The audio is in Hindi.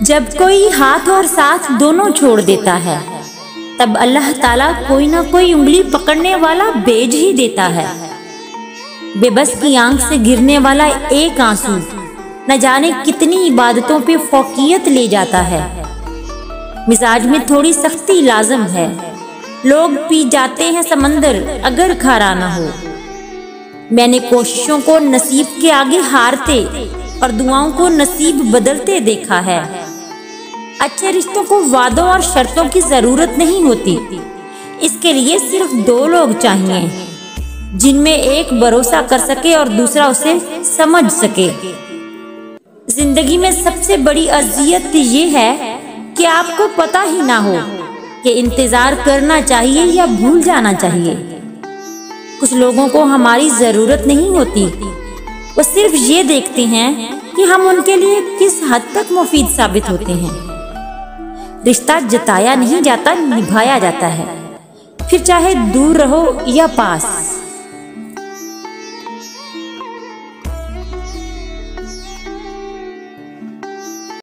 जब कोई हाथ और साथ दोनों छोड़ देता है, तब अल्लाह ताला कोई ना कोई उंगली पकड़ने वाला भेज ही देता है। बेबस की आंख से गिरने वाला एक आंसू न जाने कितनी इबादतों पे फौकियत ले जाता है। मिजाज में थोड़ी सख्ती लाजम है, लोग पी जाते हैं समंदर अगर खारा ना हो। मैंने कोशिशों को नसीब के आगे हारते और दुआओं को नसीब बदलते देखा है। अच्छे रिश्तों को वादों और शर्तों की जरूरत नहीं होती, इसके लिए सिर्फ दो लोग चाहिए जिनमें एक भरोसा कर सके और दूसरा उसे समझ सके। जिंदगी में सबसे बड़ी अजियत ये है कि आपको पता ही ना हो कि इंतजार करना चाहिए या भूल जाना चाहिए। कुछ लोगों को हमारी जरूरत नहीं होती, वो सिर्फ ये देखते हैं कि हम उनके लिए किस हद तक मुफीद साबित होते हैं। रिश्ता जताया नहीं जाता, निभाया जाता है, फिर चाहे दूर रहो या पास।